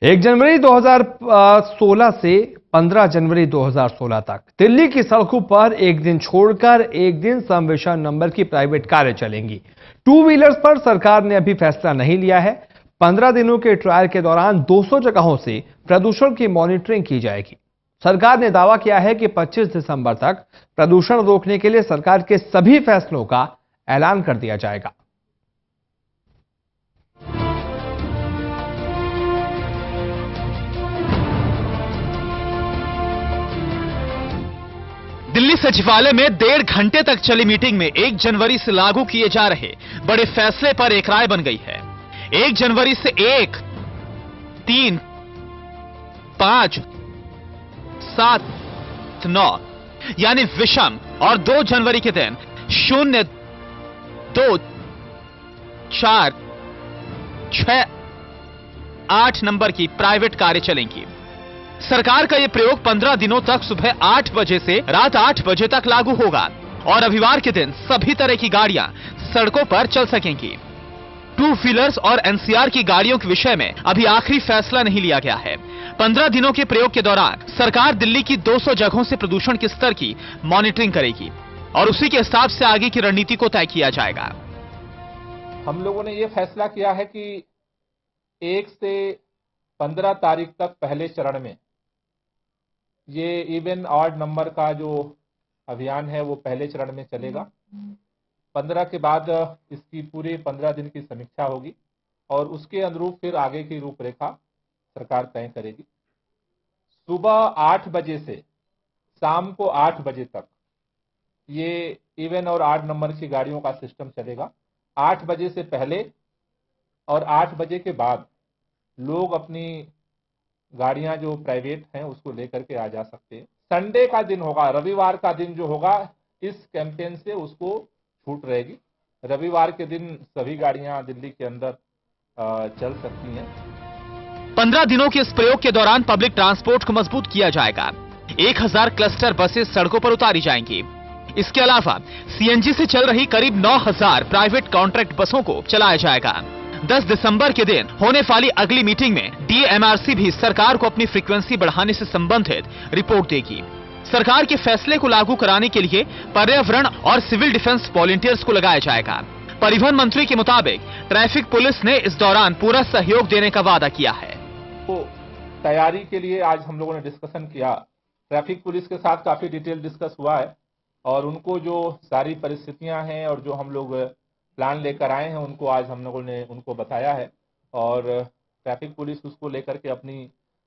1 जनवरी 2016 से 15 जनवरी 2016 तक दिल्ली की सड़कों पर एक दिन छोड़कर एक दिन सम विषम नंबर की प्राइवेट कारें चलेंगी। टू व्हीलर्स पर सरकार ने अभी फैसला नहीं लिया है। 15 दिनों के ट्रायल के दौरान 200 जगहों से प्रदूषण की मॉनिटरिंग की जाएगी। सरकार ने दावा किया है कि 25 दिसंबर तक प्रदूषण रोकने के लिए सरकार के सभी फैसलों का ऐलान कर दिया जाएगा। दिल्ली सचिवालय में 1.5 घंटे तक चली मीटिंग में 1 जनवरी से लागू किए जा रहे बड़े फैसले पर एक राय बन गई है। 1 जनवरी से 1, 3, 5, 7, 9 यानी विषम और 2 जनवरी के दिन 0, 2, 4, 6, 8 नंबर की प्राइवेट कारें चलेंगी। सरकार का यह प्रयोग 15 दिनों तक सुबह 8 बजे से रात 8 बजे तक लागू होगा और रविवार के दिन सभी तरह की गाड़ियां सड़कों पर चल सकेंगी। टू व्हीलर्स और एनसीआर की गाड़ियों के विषय में अभी आखिरी फैसला नहीं लिया गया है। 15 दिनों के प्रयोग के दौरान सरकार दिल्ली की 200 जगहों से प्रदूषण के स्तर की मॉनिटरिंग करेगी और उसी के हिसाब से आगे की रणनीति को तय किया जाएगा। हम लोगों ने यह फैसला किया है कि 1 से 15 तारीख तक पहले चरण में ये इवन ऑड नंबर का जो अभियान है वो पहले चरण में चलेगा। 15 के बाद इसकी पूरे 15 दिन की समीक्षा होगी और उसके अनुरूप फिर आगे की रूपरेखा सरकार तय करेगी। सुबह 8 बजे से शाम को 8 बजे तक ये इवन और ऑड नंबर की गाड़ियों का सिस्टम चलेगा। 8 बजे से पहले और 8 बजे के बाद लोग अपनी गाड़ियां जो प्राइवेट हैं उसको लेकर के आ जा सकते हैं। संडे का दिन होगा, रविवार का दिन जो होगा इस कैंपेन से उसको छूट रहेगी। रविवार के दिन सभी गाड़ियां दिल्ली के अंदर चल सकती हैं। 15 दिनों के इस प्रयोग के दौरान पब्लिक ट्रांसपोर्ट को मजबूत किया जाएगा। 1000 क्लस्टर बसें सड़कों पर उतारी जाएंगी। इसके अलावा सीएनजी से चल रही करीब 9000 प्राइवेट कॉन्ट्रैक्ट बसों को चलाया जाएगा। 10 दिसंबर के दिन होने वाली अगली मीटिंग में डीएमआरसी भी सरकार को अपनी फ्रीक्वेंसी बढ़ाने से संबंधित रिपोर्ट देगी। सरकार के फैसले को लागू कराने के लिए पर्यावरण और सिविल डिफेंस वॉलंटियर्स को लगाया जाएगा। परिवहन मंत्री के मुताबिक ट्रैफिक पुलिस ने इस दौरान पूरा सहयोग देने का वादा किया है। तो तैयारी के लिए आज हम लोगों ने डिस्कशन किया। ट्रैफिक पुलिस के साथ काफी डिटेल डिस्कस हुआ है और उनको जो सारी परिस्थितियां हैं और जो हम लोग प्लान लेकर आए हैं उनको आज हम लोगों ने उनको बताया है और ट्रैफिक पुलिस उसको लेकर के अपनी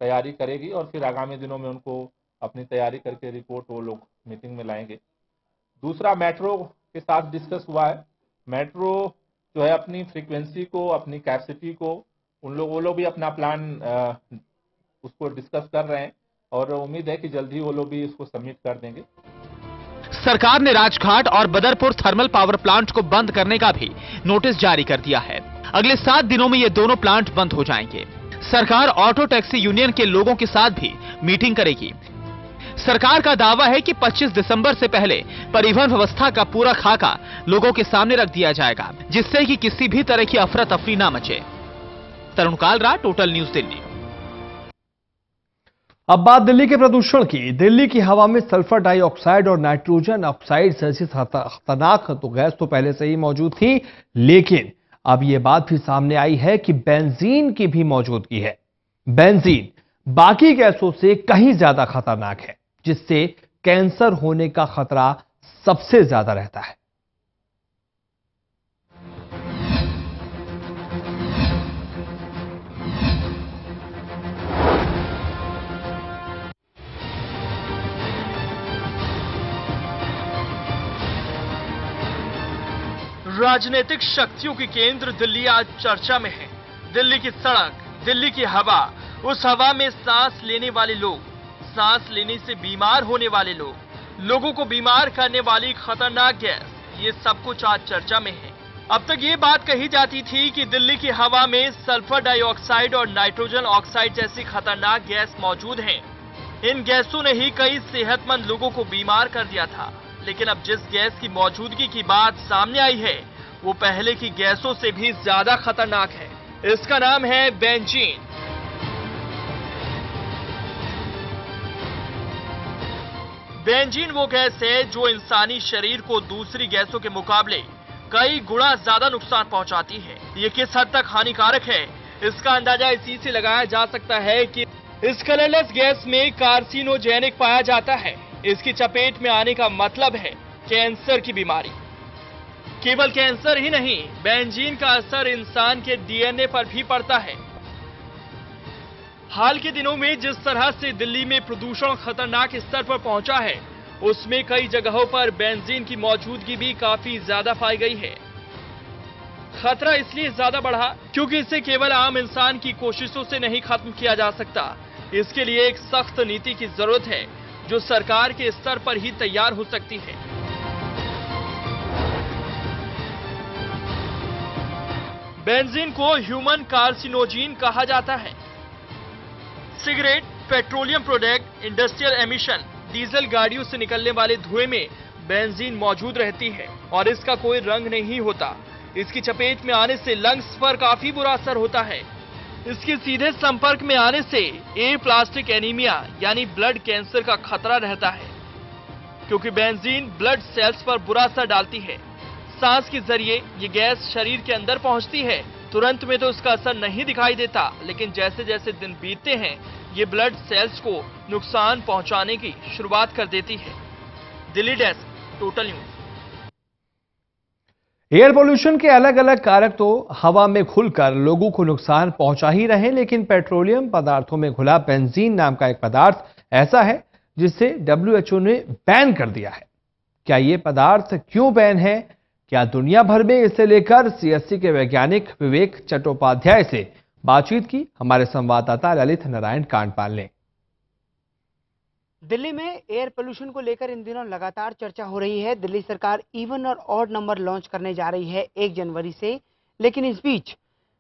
तैयारी करेगी और फिर आगामी दिनों में उनको अपनी तैयारी करके रिपोर्ट वो लोग मीटिंग में लाएंगे। दूसरा, मेट्रो के साथ डिस्कस हुआ है। मेट्रो जो है अपनी फ्रीक्वेंसी को, अपनी कैपेसिटी को वो लोग भी अपना प्लान उसको डिस्कस कर रहे हैं और उम्मीद है कि जल्दी वो लोग भी इसको सबमिट कर देंगे। सरकार ने राजघाट और बदरपुर थर्मल पावर प्लांट को बंद करने का भी नोटिस जारी कर दिया है। अगले 7 दिनों में ये दोनों प्लांट बंद हो जाएंगे। सरकार ऑटो टैक्सी यूनियन के लोगों के साथ भी मीटिंग करेगी। सरकार का दावा है कि 25 दिसंबर से पहले परिवहन व्यवस्था का पूरा खाका लोगों के सामने रख दिया जाएगा, जिससे कि किसी भी तरह की अफरा तफरी ना मचे। तरुण कालरा, टोटल न्यूज दिल्ली। अब बात दिल्ली के प्रदूषण की। दिल्ली की हवा में सल्फर डाइऑक्साइड और नाइट्रोजन ऑक्साइड जैसी खतरनाक तो गैस तो पहले से ही मौजूद थी, लेकिन अब यह बात भी सामने आई है कि बेंजीन की भी मौजूदगी है। बेंजीन बाकी गैसों से कहीं ज्यादा खतरनाक है, जिससे कैंसर होने का खतरा सबसे ज्यादा रहता है। राजनीतिक शक्तियों की केंद्र दिल्ली आज चर्चा में है। दिल्ली की सड़क, दिल्ली की हवा, उस हवा में सांस लेने वाले लोग, सांस लेने से बीमार होने वाले लोग, लोगों को बीमार करने वाली खतरनाक गैस, ये सब कुछ आज चर्चा में है। अब तक ये बात कही जाती थी कि दिल्ली की हवा में सल्फर डाइऑक्साइड और नाइट्रोजन ऑक्साइड जैसी खतरनाक गैस मौजूद है। इन गैसों ने ही कई सेहतमंद लोगों को बीमार कर दिया था। लेकिन अब जिस गैस की मौजूदगी की बात सामने आई है वो पहले की गैसों से भी ज्यादा खतरनाक है। इसका नाम है बेंजीन। बेंजीन वो गैस है जो इंसानी शरीर को दूसरी गैसों के मुकाबले कई गुना ज्यादा नुकसान पहुंचाती है। ये किस हद तक हानिकारक है, इसका अंदाजा इसी से लगाया जा सकता है कि इस कलरलेस गैस में कार्सिनोजेनिक पाया जाता है। इसकी चपेट में आने का मतलब है कैंसर की बीमारी। केवल कैंसर ही नहीं, बेंजीन का असर इंसान के डीएनए पर भी पड़ता है। हाल के दिनों में जिस तरह से दिल्ली में प्रदूषण खतरनाक स्तर पर पहुंचा है, उसमें कई जगहों पर बेंजीन की मौजूदगी भी काफी ज्यादा पाई गई है। खतरा इसलिए ज्यादा बढ़ा क्योंकि इसे केवल आम इंसान की कोशिशों से नहीं खत्म किया जा सकता। इसके लिए एक सख्त नीति की जरूरत है जो सरकार के स्तर पर ही तैयार हो सकती है। बेंजीन को ह्यूमन कार्सिनोजिन कहा जाता है। Cigarette, petroleum product, industrial emission, diesel गाड़ियों से निकलने वाले धुएं में बेंजीन मौजूद रहती है और इसका कोई रंग नहीं होता। इसकी चपेट में आने से लंग्स पर काफी बुरा असर होता है। इसके सीधे संपर्क में आने से एप्लास्टिक एनीमिया यानी ब्लड कैंसर का खतरा रहता है, क्योंकि बेंजीन ब्लड सेल्स पर बुरा असर डालती है। सांस के जरिए ये गैस शरीर के अंदर पहुंचती है। तुरंत में तो इसका असर नहीं दिखाई देता, लेकिन जैसे जैसे दिन बीतते हैं ये ब्लड सेल्स को नुकसान पहुंचाने की शुरुआत कर देती है। Delhi desk, total news. Air pollution के अलग अलग कारक तो हवा में घुलकर लोगों को नुकसान पहुंचा ही रहे, लेकिन पेट्रोलियम पदार्थों में घुला बेंजीन नाम का एक पदार्थ ऐसा है जिसे WHO ने बैन कर दिया है। क्या ये पदार्थ क्यों बैन है, क्या दुनिया भर में इसे लेकर CSC के वैज्ञानिक विवेक चट्टोपाध्याय से बातचीत की हमारे संवाददाता ललित नारायण कांडपाल ने। दिल्ली में एयर पोल्यूशन को लेकर इन दिनों लगातार चर्चा हो रही है। दिल्ली सरकार इवन और ऑड नंबर लॉन्च करने जा रही है 1 जनवरी से, लेकिन इस बीच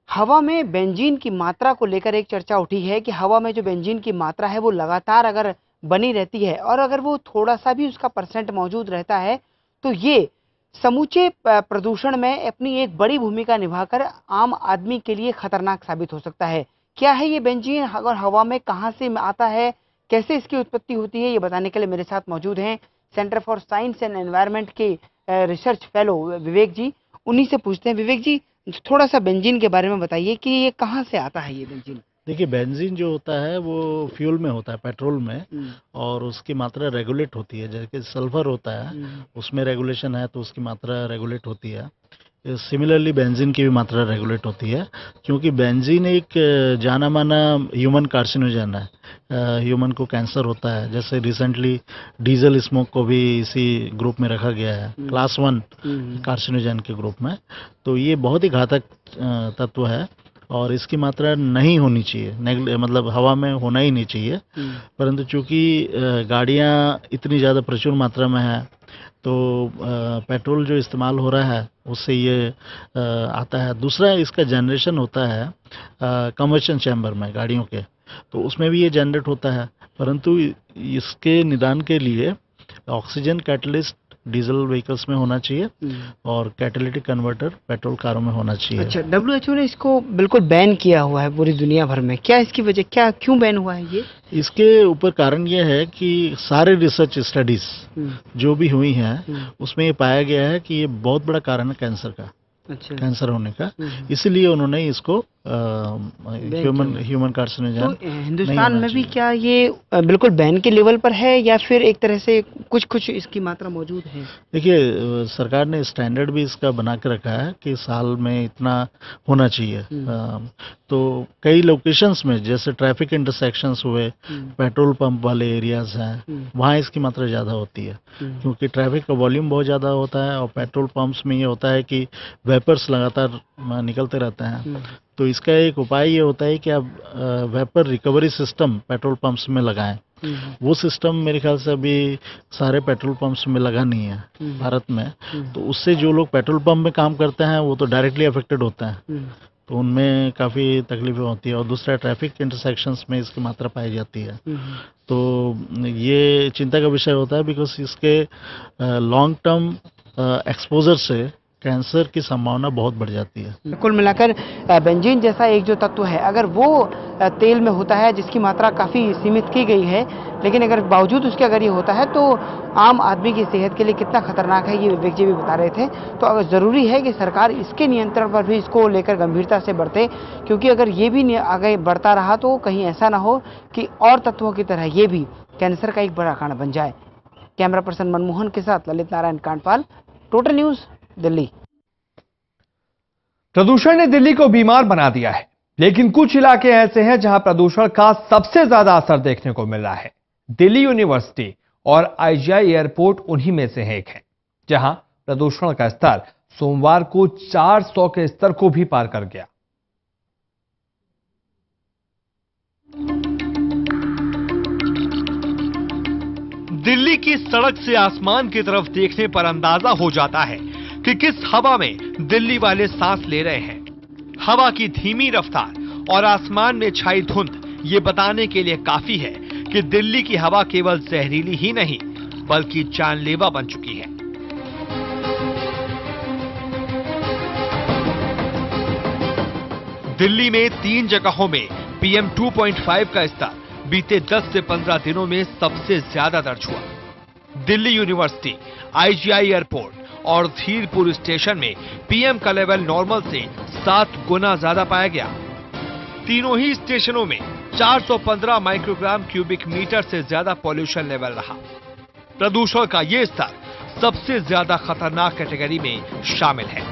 हवा में बेंजीन की मात्रा को लेकर एक चर्चा उठी है कि हवा में जो बेंजीन की मात्रा है वो लगातार अगर बनी रहती है और अगर वो थोड़ा सा भी उसका % मौजूद रहता है तो ये समूचे प्रदूषण में अपनी एक बड़ी भूमिका निभाकर आम आदमी के लिए खतरनाक साबित हो सकता है। क्या है ये बेंजीन और हवा में कहाँ से आता है, कैसे इसकी उत्पत्ति होती है, ये बताने के लिए मेरे साथ मौजूद हैं centre for science and environment के रिसर्च फेलो विवेक जी। उन्हीं से पूछते हैं, विवेक जी थोड़ा सा बेंजीन के बारे में बताइए कि ये कहाँ से आता है ये बेंजीन। देखिए, बेंजीन जो होता है वो फ्यूल में होता है, पेट्रोल में, और उसकी मात्रा रेगुलेट होती है। जैसे सल्फर होता है उसमें रेगुलेशन है तो उसकी मात्रा रेगुलेट होती है। सिमिलरली बेंजीन की भी मात्रा रेगुलेट होती है, क्योंकि बेंजीन एक जाना माना ह्यूमन कार्सिनोजन है। ह्यूमन को कैंसर होता है। जैसे रिसेंटली डीजल स्मोक को भी इसी ग्रुप में रखा गया है, क्लास 1 कार्सिनोजन के ग्रुप में। तो ये बहुत ही घातक तत्व है और इसकी मात्रा नहीं होनी चाहिए, मतलब हवा में होना ही नहीं चाहिए। परंतु चूंकि गाड़ियां इतनी ज़्यादा प्रचुर मात्रा में है तो पेट्रोल जो इस्तेमाल हो रहा है उससे ये आता है। दूसरा, इसका जनरेशन होता है कम्बशन चैम्बर में गाड़ियों के, तो उसमें भी ये जनरेट होता है। परंतु इसके निदान के लिए ऑक्सीजन कैटलिस्ट डीजल व्हीकल्स में होना चाहिए और कैटालिटिक कन्वर्टर पेट्रोल कारों में होना चाहिए। अच्छा, WHO ने इसको बिल्कुल बैन किया हुआ है पूरी दुनिया भर में, क्या इसकी वजह, क्या क्यों बैन हुआ है ये? इसके ऊपर कारण ये है कि सारे रिसर्च स्टडीज जो भी हुई हैं उसमें ये पाया गया है कि ये बहुत बड़ा कारण है कैंसर का। अच्छा। कैंसर होने का, इसीलिए उन्होंने इसको ह्यूमन कार्सिनोजन। तो हिंदुस्तान में भी क्या ये बिल्कुल बैन के लेवल पर है या फिर एक तरह से कुछ इसकी मात्रा मौजूद है? देखिए, सरकार ने स्टैंडर्ड भी इसका बना के रखा है कि साल में इतना होना चाहिए। तो कई लोकेशंस में जैसे ट्रैफिक इंटरसेक्शंस हुए, पेट्रोल पंप वाले एरियाज हैं, वहाँ इसकी मात्रा ज़्यादा होती है, क्योंकि ट्रैफिक का वॉल्यूम बहुत ज़्यादा होता है और पेट्रोल पंप्स में ये होता है कि वेपर्स लगातार निकलते रहते हैं। तो इसका एक उपाय ये होता है कि आप vapour recovery system petrol pumps में लगाएं। वो सिस्टम मेरे ख्याल से अभी सारे पेट्रोल पंप्स में लगा नहीं है भारत में। तो उससे जो लोग पेट्रोल पंप में काम करते हैं वो तो डायरेक्टली अफेक्टेड होते हैं, तो उनमें काफ़ी तकलीफें होती है। और दूसरा, ट्रैफिक इंटरसेक्शंस में इसकी मात्रा पाई जाती है। तो ये चिंता का विषय होता है, बिकॉज इसके लॉन्ग टर्म एक्सपोजर से कैंसर की संभावना बहुत बढ़ जाती है। कुल मिलाकर बेंजीन जैसा एक जो तत्व है, अगर वो तेल में होता है जिसकी मात्रा काफ़ी सीमित की गई है, लेकिन अगर बावजूद उसके अगर ये होता है तो आम आदमी की सेहत के लिए कितना खतरनाक है, ये विवेक जी भी बता रहे थे। तो अगर ज़रूरी है कि सरकार इसके नियंत्रण पर भी इसको लेकर गंभीरता से बढ़ते, क्योंकि अगर ये भी आगे बढ़ता रहा तो कहीं ऐसा ना हो कि और तत्वों की तरह ये भी कैंसर का एक बड़ा कारण बन जाए। कैमरा पर्सन मनमोहन के साथ ललित नारायण कांडपाल, टोटल न्यूज़, दिल्ली। प्रदूषण ने दिल्ली को बीमार बना दिया है, लेकिन कुछ इलाके ऐसे हैं जहां प्रदूषण का सबसे ज्यादा असर देखने को मिल रहा है। दिल्ली यूनिवर्सिटी और आईजीआई एयरपोर्ट उन्हीं में से एक है, जहां प्रदूषण का स्तर सोमवार को 400 के स्तर को भी पार कर गया। दिल्ली की सड़क से आसमान की तरफ देखने पर अंदाजा हो जाता है कि किस हवा में दिल्ली वाले सांस ले रहे हैं। हवा की धीमी रफ्तार और आसमान में छाई धुंध ये बताने के लिए काफी है कि दिल्ली की हवा केवल जहरीली ही नहीं बल्कि जानलेवा बन चुकी है। दिल्ली में 3 जगहों में PM 2.5 का स्तर बीते 10 से 15 दिनों में सबसे ज्यादा दर्ज हुआ। दिल्ली यूनिवर्सिटी, आईजीआई एयरपोर्ट और धीरपुर स्टेशन में PM का लेवल नॉर्मल से 7 गुना ज्यादा पाया गया। तीनों ही स्टेशनों में 415 माइक्रोग्राम क्यूबिक मीटर से ज्यादा पॉल्यूशन लेवल रहा। प्रदूषण का ये स्तर सबसे ज्यादा खतरनाक कैटेगरी में शामिल है।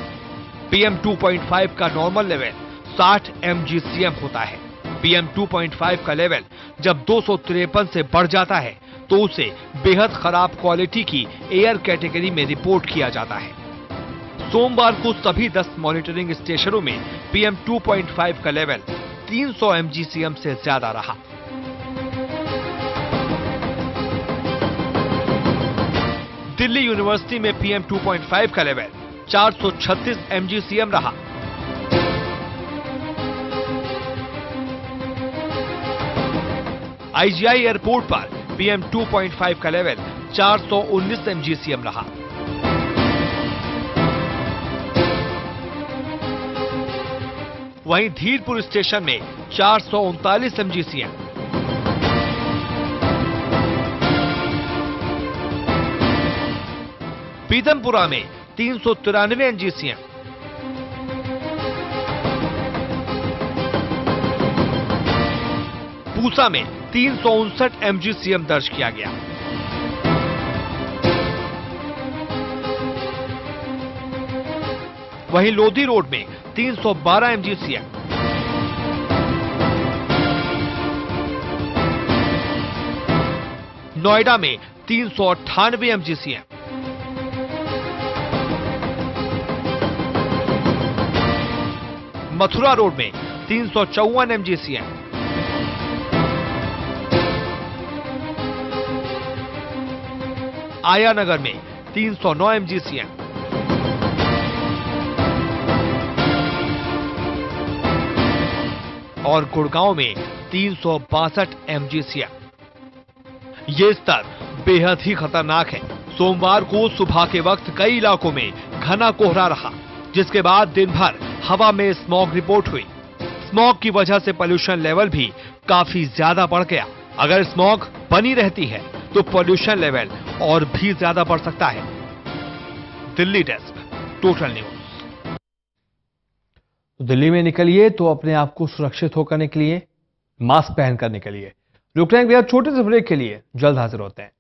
PM 2.5 का नॉर्मल लेवल 60 mgcm होता है। PM 2.5 का लेवल जब 253 से बढ़ जाता है तो उसे बेहद खराब क्वालिटी की एयर कैटेगरी में रिपोर्ट किया जाता है। सोमवार को सभी 10 मॉनिटरिंग स्टेशनों में PM 2.5 का लेवल 300 mgcm से ज्यादा रहा। दिल्ली यूनिवर्सिटी में PM 2.5 का लेवल 436 mgcm रहा। आईजीआई एयरपोर्ट पर PM 2.5 का लेवल 419 mgcm रहा। वहीं धीरपुर स्टेशन में 439 mgcm, पीतमपुरा में 393 mgcm, पूसा में 359 mgcm दर्ज किया गया। वहीं लोधी रोड में 312 mgcm, नोएडा में 398 mgcm, मथुरा रोड में 354 mgcm, आया नगर में 309 mgcm, और गुड़गांव में 362 mgcm। ये स्तर बेहद ही खतरनाक है। सोमवार को सुबह के वक्त कई इलाकों में घना कोहरा रहा, जिसके बाद दिन भर हवा में स्मॉग रिपोर्ट हुई। स्मॉग की वजह से पोल्यूशन लेवल भी काफी ज्यादा बढ़ गया। अगर स्मॉग बनी रहती है तो पोल्यूशन लेवल और भी ज्यादा बढ़ सकता है। Delhi desk, total news. Delhi में निकलिए तो अपने आप को सुरक्षित होकर निकलिए, मास्क पहनकर निकलिए। रुक रहे हैं छोटे से ब्रेक के लिए, जल्द हाजिर होते हैं।